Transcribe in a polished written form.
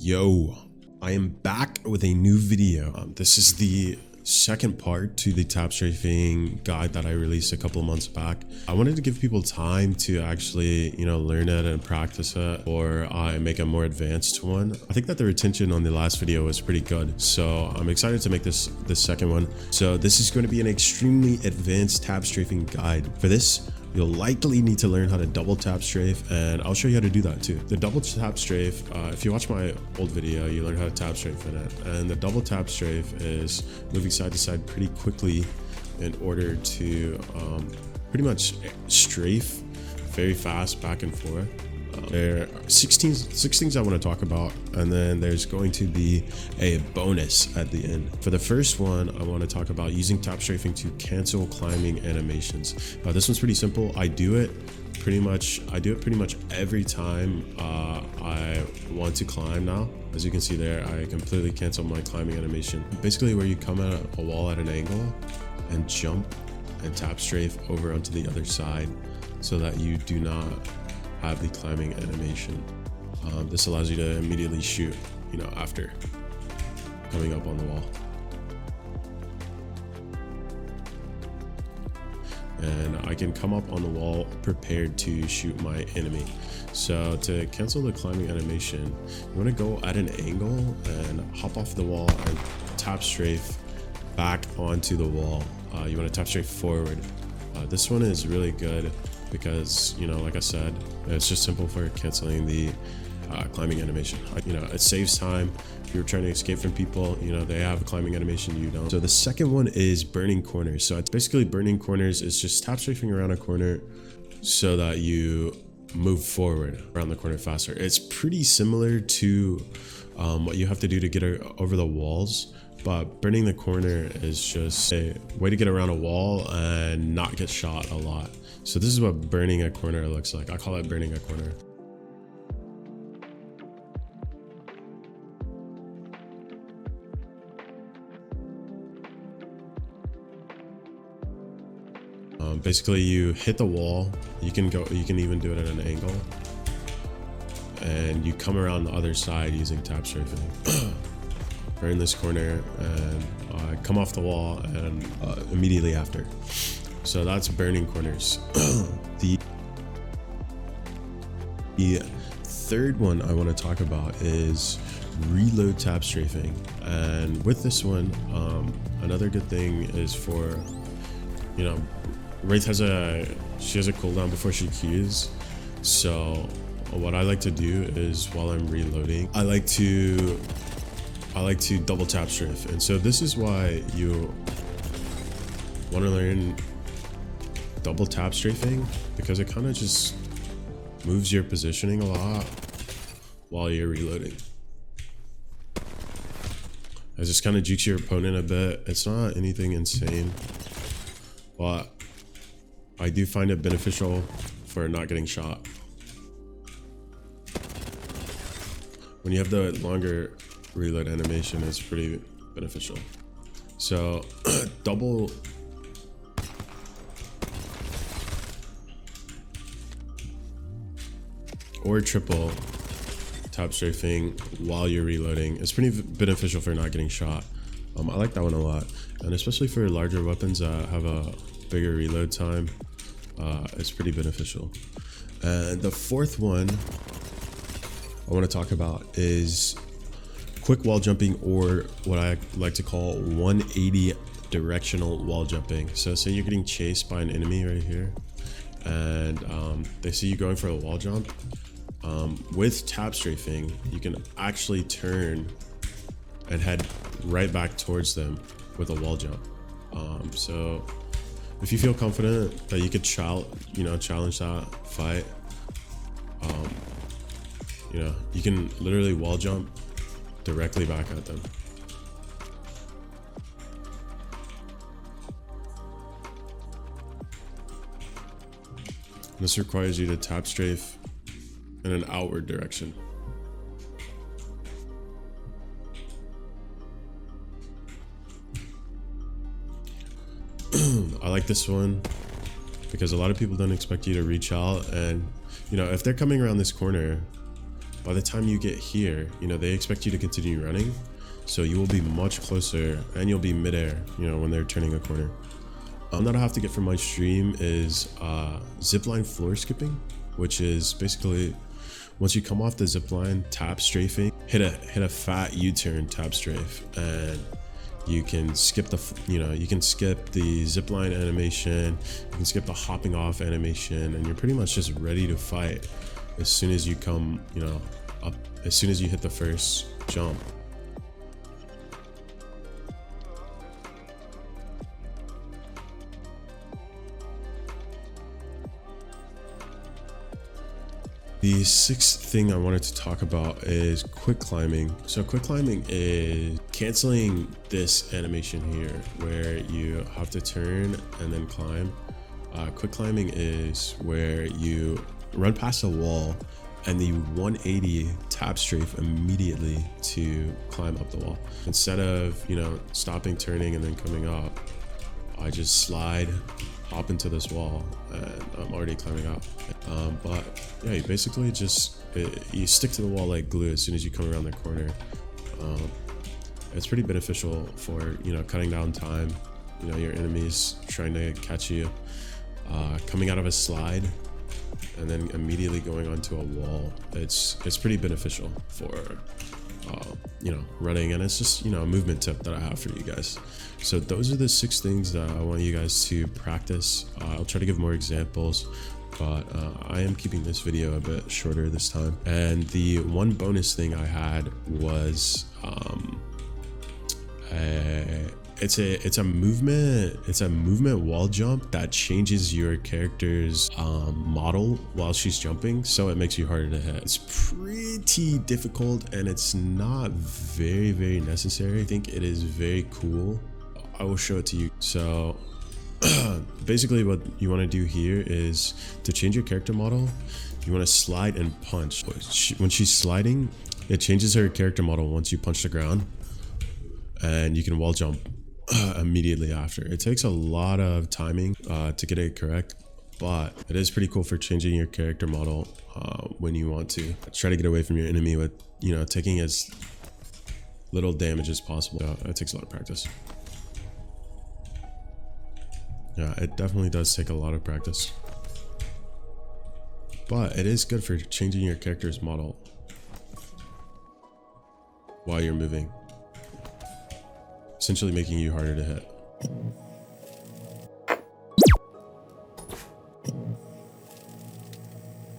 Yo, I am back with a new video. This is the second part to the Tap-Strafing guide that I released a couple of months back. I wanted to give people time to actually, learn it and practice it, or I make a more advanced one. I think that the retention on the last video was pretty good, so I'm excited to make this second one. So this is going to be an extremely advanced Tap-Strafing guide. For this, you'll likely need to learn how to double tap strafe, and I'll show you how to do that too. The double tap strafe, if you watch my old video, you learn how to tap strafe in it. And the double tap strafe is moving side to side pretty quickly in order to pretty much strafe very fast back and forth. There are six things I want to talk about, and then there's going to be a bonus at the end. For the first one, I want to talk about using tap strafing to cancel climbing animations. This one's pretty simple. I do it pretty much every time I want to climb now. As you can see there, I completely cancel my climbing animation. Basically where you come at a wall at an angle and jump and tap strafe over onto the other side so that you do not have the climbing animation. This allows you to immediately shoot, after coming up on the wall. And I can come up on the wall prepared to shoot my enemy. So to cancel the climbing animation, you want to go at an angle and hop off the wall and tap strafe back onto the wall. You want to tap strafe forward. This one is really good because, like I said, it's just simple for canceling the climbing animation. It saves time. If you're trying to escape from people, they have a climbing animation, you don't. So the second one is burning corners. So it's basically burning corners is just tap strafing around a corner so that you move forward around the corner faster. It's pretty similar to what you have to do to get over the walls, but burning the corner is just a way to get around a wall and not get shot a lot. So this is what burning a corner looks like. I call it burning a corner. Basically, you hit the wall. You can even do it at an angle, and you come around the other side using tap strafing. Burn this corner and come off the wall, and immediately after. So that's burning corners. The third one I want to talk about is reload tap strafing. And with this one, another good thing is for, Wraith has a cooldown before she Qs. So what I like to do is while I'm reloading, I like to double tap strafe. And so this is why you want to learn double tap strafing, because it kind of just moves your positioning a lot while you're reloading. It just kind of jukes your opponent a bit. It's not anything insane, but I do find it beneficial for not getting shot. When you have the longer reload animation, it's pretty beneficial. So double or triple tap strafing while you're reloading is pretty beneficial for not getting shot. I like that one a lot, and especially for larger weapons that have a bigger reload time, it's pretty beneficial. And the fourth one I want to talk about is quick wall jumping, or what I like to call 180 directional wall jumping. So say you're getting chased by an enemy right here, and they see you going for a wall jump. With tap strafing, you can actually turn and head right back towards them with a wall jump. So if you feel confident that you could challenge that fight, you can literally wall jump directly back at them. This requires you to tap strafe in an outward direction. I like this one because a lot of people don't expect you to reach out, and if they're coming around this corner by the time you get here, you know, they expect you to continue running. So you will be much closer and you'll be midair, you know, when they're turning a corner. That I have to get from my stream is zipline floor skipping, which is basically once you come off the zipline, tap strafing, hit a fat U-turn, tap strafe, and you can skip the, you know, you can skip the zipline animation, you can skip the hopping off animation, and you're pretty much just ready to fight as soon as you come, you know, up, as soon as you hit the first jump. The sixth thing I wanted to talk about is quick climbing. So quick climbing is canceling this animation here where you have to turn and then climb. Quick climbing is where you run past a wall and the 180 tap strafe immediately to climb up the wall. Instead of, you know, stopping, turning, and then coming up, I just slide, hop into this wall, and I'm already climbing up. But yeah, you basically just you stick to the wall like glue as soon as you come around the corner. It's pretty beneficial for, you know, cutting down time, you know, your enemies trying to catch you, coming out of a slide and then immediately going onto a wall. It's pretty beneficial for you know, running, and it's just, you know, a movement tip that I have for you guys. So those are the 6 things that I want you guys to practice. I'll try to give more examples, but I am keeping this video a bit shorter this time. And the one bonus thing I had was it's a movement wall jump that changes your character's model while she's jumping, so it makes you harder to hit. It's pretty difficult and it's not very necessary. I think it is very cool. I will show it to you. So basically what you want to do here is to change your character model, you want to slide and punch. When she's sliding, it changes her character model once you punch the ground, and you can wall jump immediately after. It takes a lot of timing to get it correct, but it is pretty cool for changing your character model when you want to. Try to get away from your enemy with, you know, taking as little damage as possible. It takes a lot of practice. Yeah, it definitely does take a lot of practice, but it is good for changing your character's model while you're moving, essentially making you harder to hit.